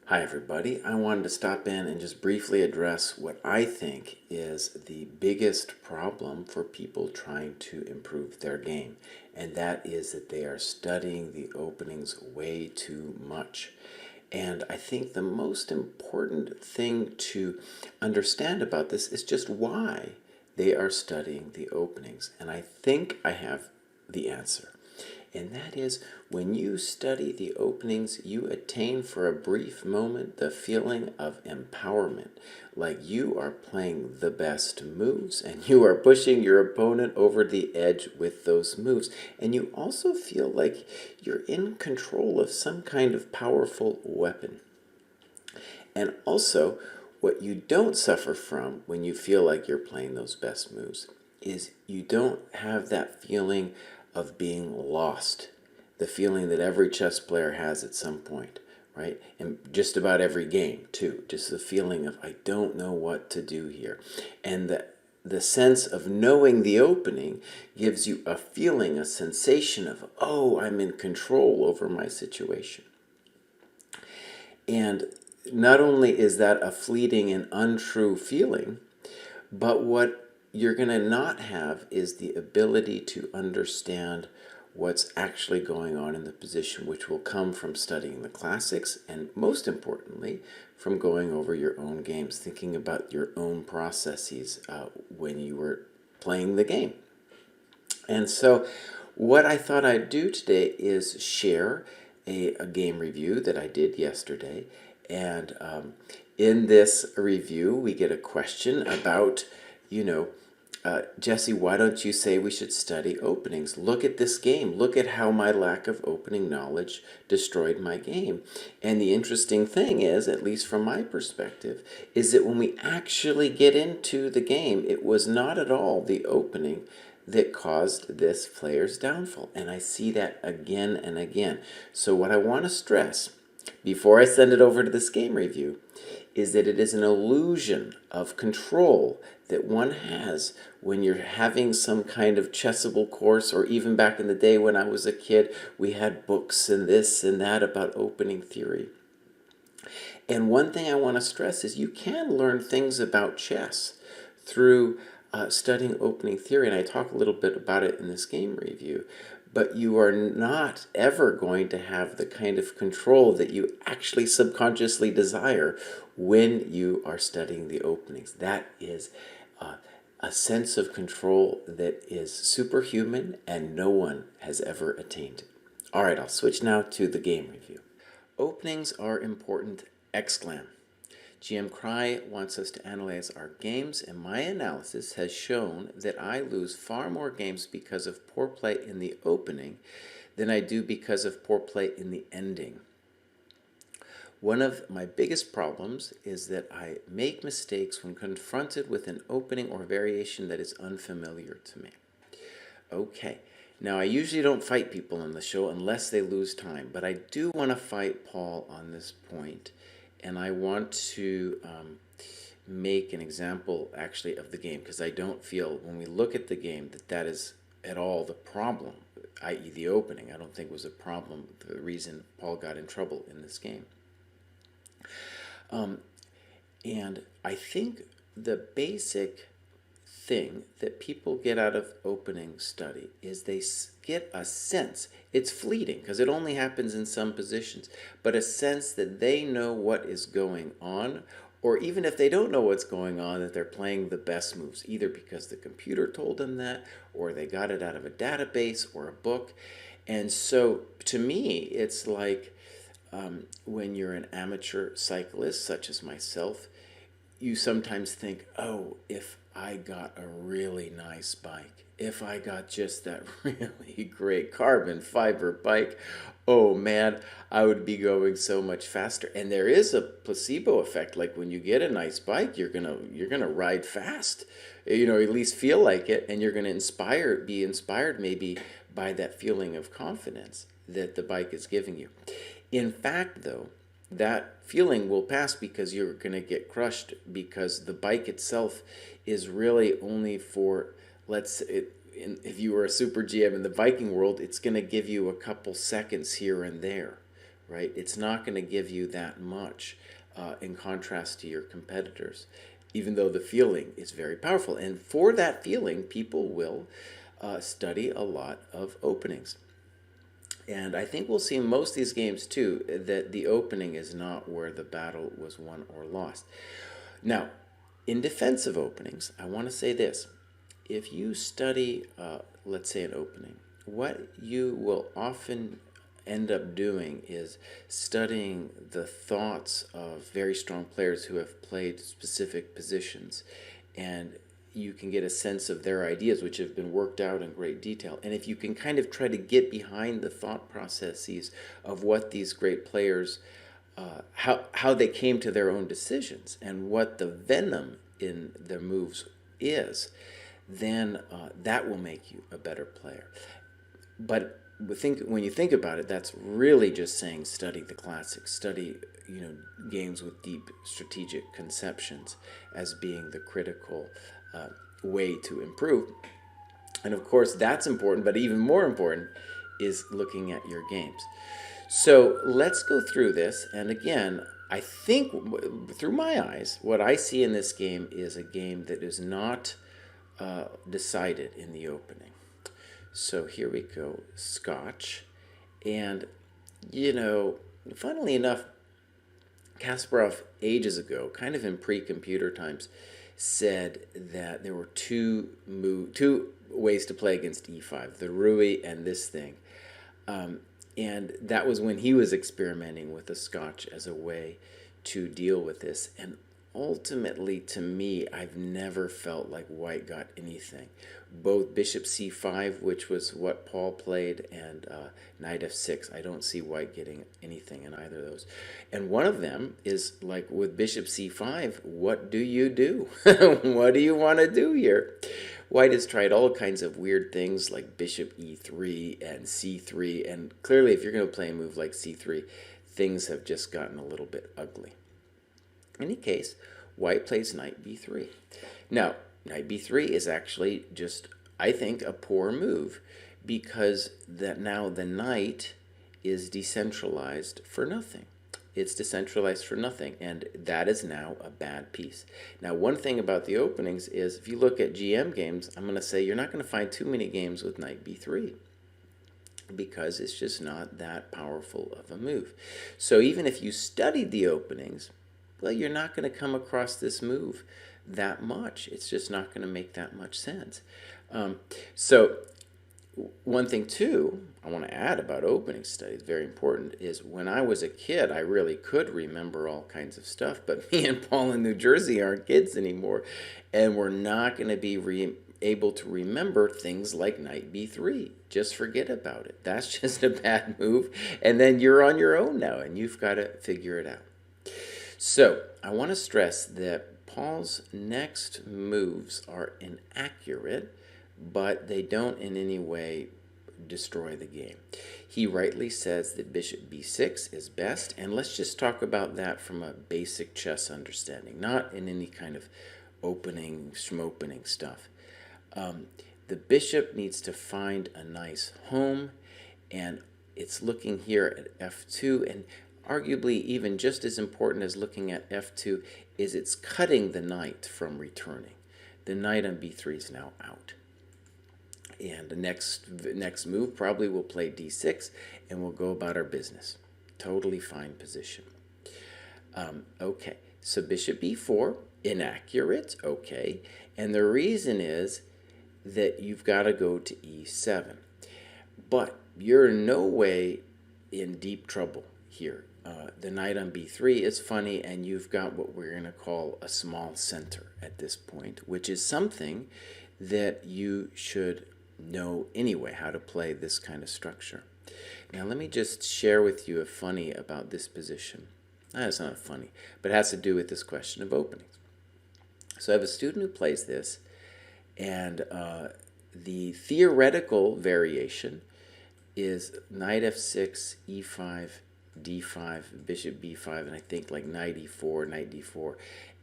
Hi everybody, I wanted to stop in and just briefly address what I think is the biggest problem for people trying to improve their game, and that is that they are studying the openings way too much. And I think the most important thing to understand about this is just why they are studying the openings. And I think I have the answer. And that is when you study the openings, you attain for a brief moment the feeling of empowerment, like you are playing the best moves and you are pushing your opponent over the edge with those moves. And you also feel like you're in control of some kind of powerful weapon. And also, what you don't suffer from when you feel like you're playing those best moves is you don't have that feeling of being lost, the feeling that every chess player has at some point, right? And just about every game, too. Just the feeling of, I don't know what to do here. And the sense of knowing the opening gives you a feeling, a sensation of, oh, I'm in control over my situation. And not only is that a fleeting and untrue feeling, but what you're going to not have is the ability to understand what's actually going on in the position, which will come from studying the classics and, most importantly, from going over your own games, thinking about your own processes when you were playing the game. And so what I thought I'd do today is share a game review that I did yesterday. And in this review, we get a question about, Jesse, why don't you say we should study openings? Look at this game. Look at how my lack of opening knowledge destroyed my game. And the interesting thing is, at least from my perspective, is that when we actually get into the game, it was not at all the opening that caused this player's downfall. And I see that again and again. So what I want to stress before I send it over to this game review is that it is an illusion of control that one has when you're having some kind of chessable course, or even back in the day when I was a kid, we had books and this and that about opening theory. And one thing I want to stress is you can learn things about chess through studying opening theory, and I talk a little bit about it in this game review, but you are not ever going to have the kind of control that you actually subconsciously desire when you are studying the openings. That is a sense of control that is superhuman and no one has ever attained it. All right, I'll switch now to the game review. Openings are important, exclam. GM Kraai wants us to analyze our games, and my analysis has shown that I lose far more games because of poor play in the opening than I do because of poor play in the ending. One of my biggest problems is that I make mistakes when confronted with an opening or variation that is unfamiliar to me. Okay, now I usually don't fight people on the show unless they lose time, but I do want to fight Paul on this point, and I want to make an example actually of the game, because I don't feel when we look at the game that is at all the problem, i.e. the opening. I don't think was a problem, the reason Paul got in trouble in this game. And I think the basic thing that people get out of opening study is they get a sense, it's fleeting because it only happens in some positions, but a sense that they know what is going on, or even if they don't know what's going on, that they're playing the best moves, either because the computer told them that, or they got it out of a database or a book. And so to me, it's like when you're an amateur cyclist, such as myself, you sometimes think, oh, if I got a really nice bike, if I got just that really great carbon fiber bike, oh man, I would be going so much faster. And there is a placebo effect. Like when you get a nice bike, you're gonna ride fast, at least feel like it, and you're gonna be inspired maybe by that feeling of confidence that the bike is giving you. In fact, though, that feeling will pass because you're going to get crushed, because the bike itself is really only for, if you were a super GM in the Viking world, it's going to give you a couple seconds here and there, right? It's not going to give you that much in contrast to your competitors, even though the feeling is very powerful. And for that feeling, people will study a lot of openings. And I think we'll see in most of these games too that the opening is not where the battle was won or lost. Now, in defense of openings, I want to say this. If you study, let's say, an opening, what you will often end up doing is studying the thoughts of very strong players who have played specific positions, and you can get a sense of their ideas, which have been worked out in great detail. And if you can kind of try to get behind the thought processes of what these great players, how they came to their own decisions, and what the venom in their moves is, then that will make you a better player. But when you think about it, that's really just saying study the classics, study games with deep strategic conceptions as being the critical way to improve. And of course, that's important, but even more important is looking at your games. So let's go through this. And again, I think through my eyes, what I see in this game is a game that is not decided in the opening. So here we go, Scotch. And, funnily enough, Kasparov ages ago, kind of in pre-computer times, said that there were two ways to play against e5, the Rui and this thing. And that was when he was experimenting with the Scotch as a way to deal with this. And ultimately, to me, I've never felt like white got anything. Both bishop c5, which was what Paul played, and knight f6, I don't see white getting anything in either of those. And one of them is like with bishop c5, what do you do? What do you want to do here? White has tried all kinds of weird things like bishop e3 and c3, and clearly if you're going to play a move like c3, things have just gotten a little bit ugly. In any case, white plays knight b3. Now, knight b3 is actually just, I think, a poor move because now the knight is decentralized for nothing. It's decentralized for nothing, and that is now a bad piece. Now, one thing about the openings is if you look at GM games, I'm going to say you're not going to find too many games with knight b3 because it's just not that powerful of a move. So even if you studied the openings, well, you're not going to come across this move that much. It's just not going to make that much sense. So one thing, too, I want to add about opening studies, very important, is when I was a kid, I really could remember all kinds of stuff, but me and Paul in New Jersey aren't kids anymore, and we're not going to be able to remember things like knight b3. Just forget about it. That's just a bad move, and then you're on your own now, and you've got to figure it out. So I want to stress that Paul's next moves are inaccurate, but they don't in any way destroy the game. He rightly says that bishop b6 is best, and let's just talk about that from a basic chess understanding, not in any kind of opening, schmopening stuff. The bishop needs to find a nice home, and it's looking here at f2, and arguably even just as important as looking at f2 is it's cutting the knight from returning. The knight on b3 is now out. And the next move probably will play d6, and we'll go about our business. Totally fine position. Okay, so bishop b4, inaccurate, okay. And the reason is that you've got to go to e7. But you're in no way in deep trouble here. The knight on b3 is funny, and you've got what we're going to call a small center at this point, which is something that you should know anyway, how to play this kind of structure. Now let me just share with you a funny about this position. It's not funny, but it has to do with this question of openings. So I have a student who plays this, and the theoretical variation is knight f6, e5, d5, bishop b5, and I think like knight e4, knight d4,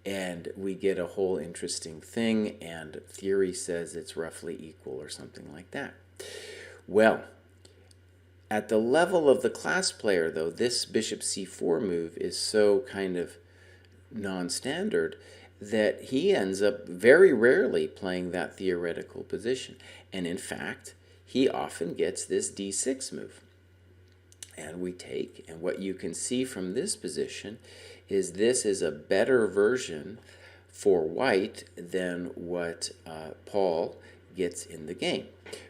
and we get a whole interesting thing, and theory says it's roughly equal or something like that. Well, At the level of the class player, though, this bishop c4 move is so kind of non-standard that he ends up very rarely playing that theoretical position. And in fact, he often gets this d6 move. And we take, and what you can see from this position is this is a better version for white than what Paul gets in the game,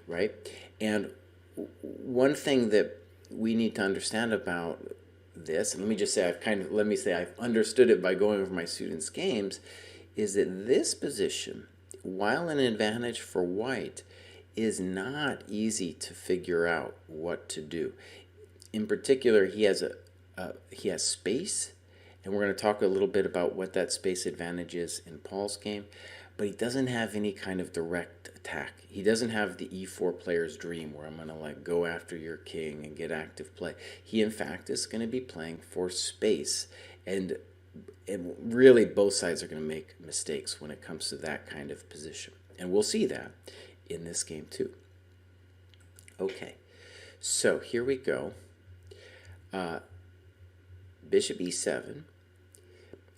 right? And one thing that we need to understand about this, and let me just say I've understood it by going over my students' games, is that this position, while an advantage for white, is not easy to figure out what to do. In particular, he has space, and we're going to talk a little bit about what that space advantage is in Paul's game, but he doesn't have any kind of direct attack. He doesn't have the e4 player's dream where I'm going to like go after your king and get active play. He in fact is going to be playing for space, and really both sides are going to make mistakes when it comes to that kind of position. And we'll see that in this game too. Okay, so here we go. Bishop e7,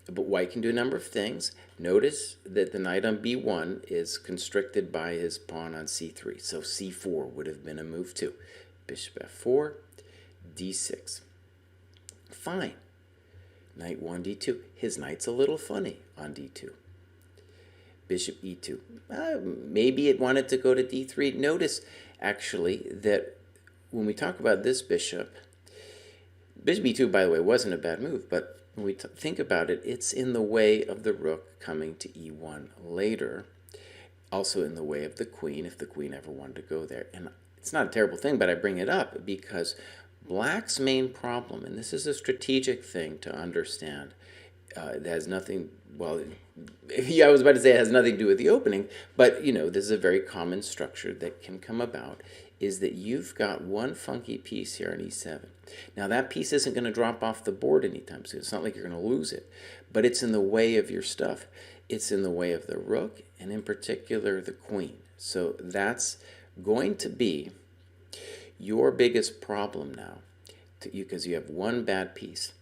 but white can do a number of things. Notice that the knight on b1 is constricted by his pawn on c3, so c4 would have been a move too. Bishop f4, d6. Fine. Knight 1, d2. His knight's a little funny on d2. Bishop e2. Maybe it wanted to go to d3. Notice, actually, that when we talk about this bishop e2, by the way, wasn't a bad move, but when we think about it, it's in the way of the rook coming to e1 later, also in the way of the queen, if the queen ever wanted to go there. And it's not a terrible thing, but I bring it up because black's main problem, and this is a strategic thing to understand, it has nothing, well, yeah, I was about to say it has nothing to do with the opening, but, you know, this is a very common structure that can come about, is that you've got one funky piece here on e7. Now, that piece isn't going to drop off the board anytime soon. It's not like you're going to lose it, but it's in the way of your stuff. It's in the way of the rook, and in particular, the queen. So that's going to be your biggest problem now, because you have one bad piece.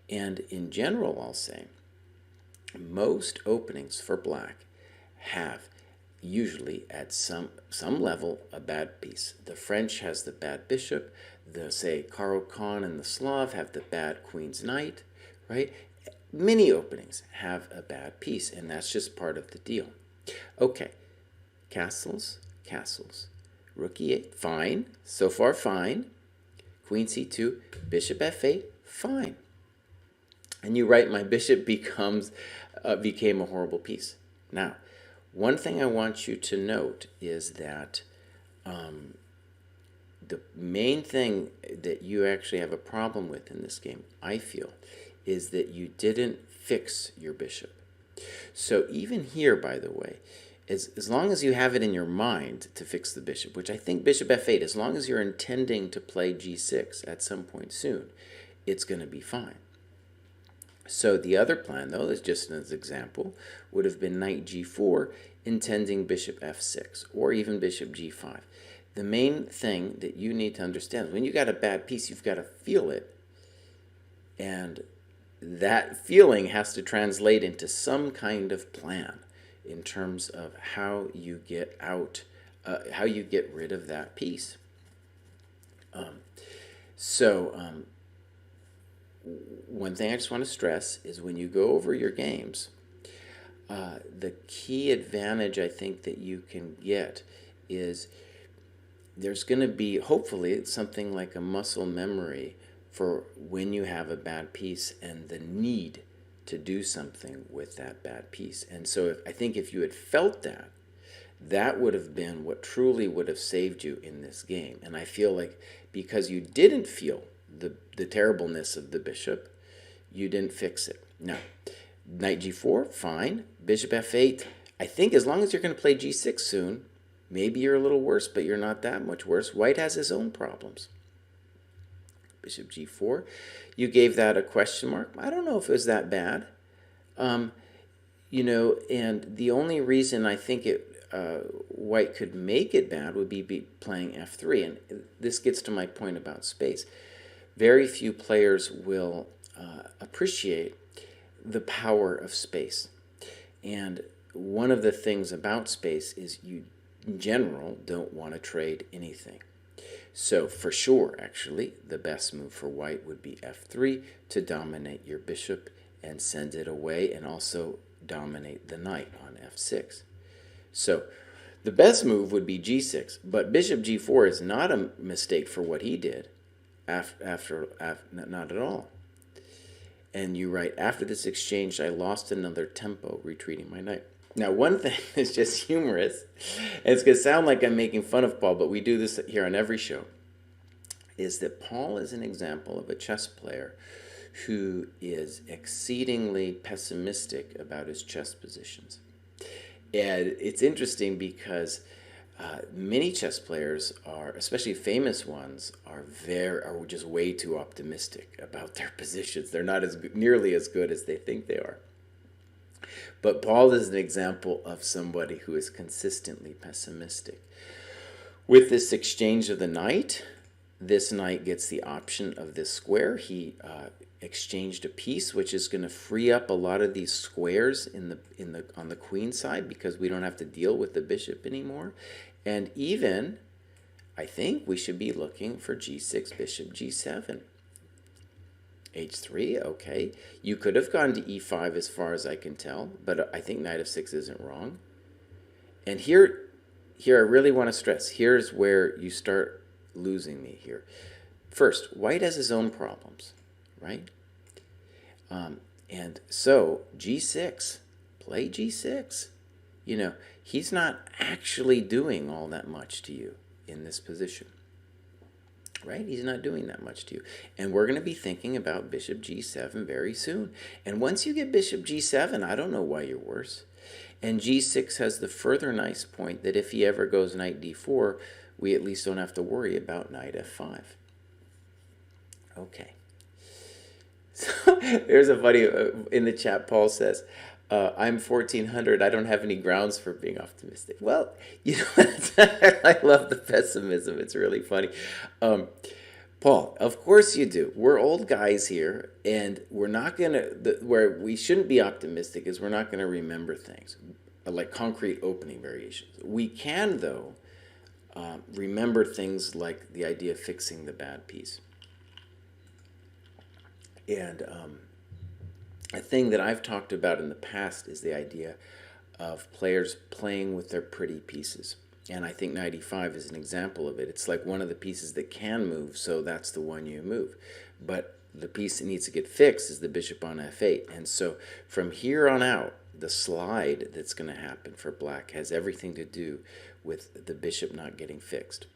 And in general, I'll say, most openings for black have usually at some level a bad piece. The French has the bad bishop. The, say, Caro-Kann and the Slav have the bad queen's knight, right? Many openings have a bad piece, and that's just part of the deal. Okay, castles, castles. Rook e8, fine. So far, fine. Queen c2, bishop f8, fine. And you write, my bishop became a horrible piece. Now, one thing I want you to note is that the main thing that you actually have a problem with in this game, I feel, is that you didn't fix your bishop. So even here, by the way, as long as you have it in your mind to fix the bishop, which I think bishop f8, as long as you're intending to play g6 at some point soon, it's going to be fine. So the other plan, though, is just as an example, would have been knight g4, intending bishop f6, or even bishop g5. The main thing that you need to understand is when you got a bad piece, you've got to feel it, and that feeling has to translate into some kind of plan in terms of how you get how you get rid of that piece. One thing I just want to stress is when you go over your games, the key advantage I think that you can get is there's going to be, hopefully, something like a muscle memory for when you have a bad piece and the need to do something with that bad piece. And so I think if you had felt that, that would have been what truly would have saved you in this game. And I feel like because you didn't feel the terribleness of the bishop, you didn't fix it. Now, knight g4, fine. Bishop f8, I think as long as you're going to play g6 soon, maybe you're a little worse, but you're not that much worse. White has his own problems. Bishop g4, you gave that a question mark. I don't know if it was that bad. You know, and the only reason I think white could make it bad would be playing f3. And this gets to my point about space. Very few players will appreciate the power of space. And one of the things about space is you, in general, don't want to trade anything. So for sure, actually, the best move for white would be f3 to dominate your bishop and send it away, and also dominate the knight on f6. So the best move would be g6, but bishop g4 is not a mistake for what he did. After not at all. And you write, after this exchange, I lost another tempo, retreating my knight. Now, one thing is just humorous, and it's going to sound like I'm making fun of Paul, but we do this here on every show, is that Paul is an example of a chess player who is exceedingly pessimistic about his chess positions. And it's interesting because many chess players are, especially famous ones, are just way too optimistic about their positions. They're not nearly as good as they think they are. But Paul is an example of somebody who is consistently pessimistic. With this exchange of the knight, this knight gets the option of this square. He exchanged a piece, which is going to free up a lot of these squares on the queen side, because we don't have to deal with the bishop anymore. And even, I think we should be looking for g6, bishop g7. h3, okay. You could have gone to e5 as far as I can tell, but I think knight f6 isn't wrong. And here I really want to stress, here's where you start losing me here. First, white has his own problems, right? And so g6, play g6. You know, he's not actually doing all that much to you in this position, right? He's not doing that much to you. And we're going to be thinking about bishop g7 very soon. And once you get bishop g7, I don't know why you're worse. And g6 has the further nice point that if he ever goes knight d4, we at least don't have to worry about knight f5. Okay. So there's a funny, in the chat, Paul says, I'm 1400, I don't have any grounds for being optimistic. Well, you know, I love the pessimism. It's really funny. Paul, of course you do. We're old guys here, and we're not going to, where we shouldn't be optimistic is we're not going to remember things, like concrete opening variations. We can, though, remember things like the idea of fixing the bad piece. And a thing that I've talked about in the past is the idea of players playing with their pretty pieces. And I think knight e5 is an example of it. It's like one of the pieces that can move, so that's the one you move. But the piece that needs to get fixed is the bishop on f8. And so from here on out, the slide that's going to happen for black has everything to do with the bishop not getting fixed.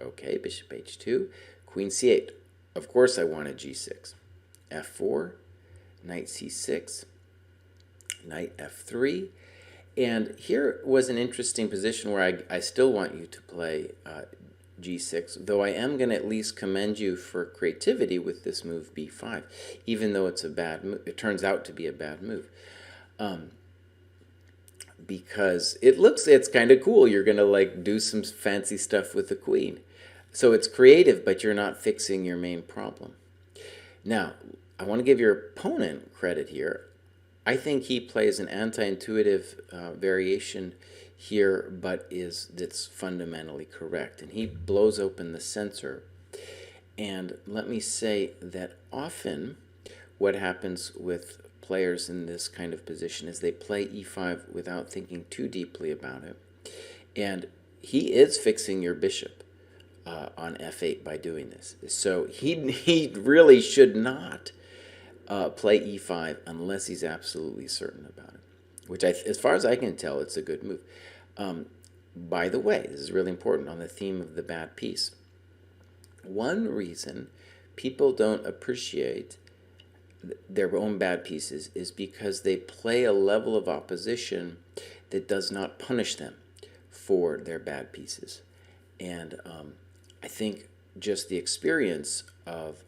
Okay, bishop h2, queen c8. Of course I wanted g6. f4, knight c6, knight f3. And here was an interesting position where I still want you to play g6, though I am going to at least commend you for creativity with this move b5, even though it's a bad move. It turns out to be a bad move. Because it's kind of cool. You're going to like do some fancy stuff with the queen. So it's creative, but you're not fixing your main problem. Now, I want to give your opponent credit here. I think he plays an anti-intuitive variation here, but that's fundamentally correct. And he blows open the censor. And let me say that often what happens with players in this kind of position is they play e5 without thinking too deeply about it. And he is fixing your bishop on f8 by doing this. So he really should not play e5 unless he's absolutely certain about it, which as far as I can tell, it's a good move. By the way, this is really important on the theme of the bad piece. One reason people don't appreciate their own bad pieces is because they play a level of opposition that does not punish them for their bad pieces. And I think just the experience of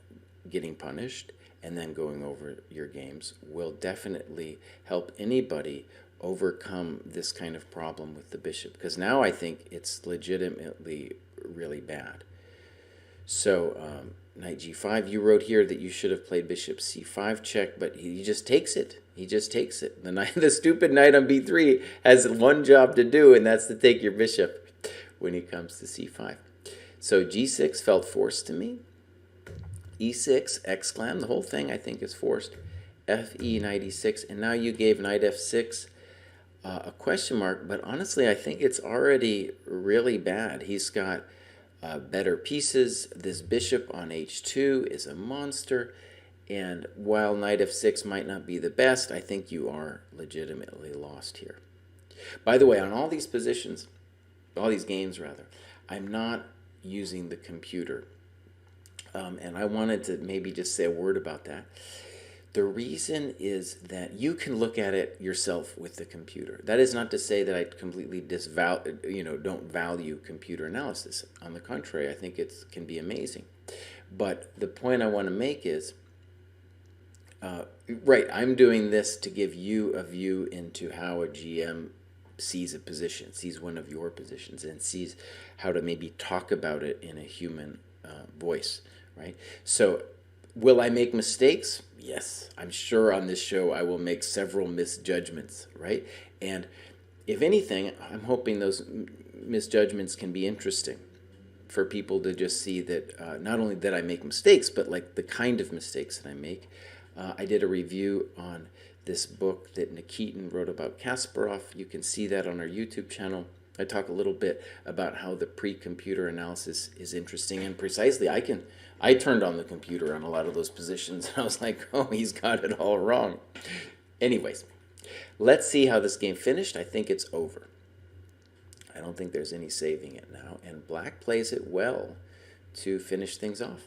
getting punished and then going over your games will definitely help anybody overcome this kind of problem with the bishop, because now I think it's legitimately really bad. So knight g5, you wrote here that you should have played bishop c5 check, but he just takes it. He just takes it. The stupid knight on b3 has one job to do, and that's to take your bishop when he comes to c5. So g6 felt forced to me. e6, exclam, the whole thing I think is forced. fe, knight e6, and now you gave knight f6 a question mark, but honestly I think it's already really bad. He's got better pieces. This bishop on h2 is a monster, and while knight f6 might not be the best, I think you are legitimately lost here. By the way, on all these positions, all these games rather, I'm not using the computer. And I wanted to maybe just say a word about that. The reason is that you can look at it yourself with the computer. That is not to say that I completely don't value computer analysis. On the contrary, I think it can be amazing. But the point I want to make is, right, I'm doing this to give you a view into how a GM sees a position, sees one of your positions, and sees how to maybe talk about it in a human voice, right? So will I make mistakes? Yes, I'm sure on this show I will make several misjudgments, right? And if anything, I'm hoping those misjudgments can be interesting for people to just see that not only that I make mistakes, but like the kind of mistakes that I make. I did a review on this book that Nikitin wrote about Kasparov. You can see that on our YouTube channel. I talk a little bit about how the pre-computer analysis is interesting, and precisely I turned on the computer on a lot of those positions, and I was like, oh, he's got it all wrong. Anyways, let's see how this game finished. I think it's over. I don't think there's any saving it now, and black plays it well to finish things off.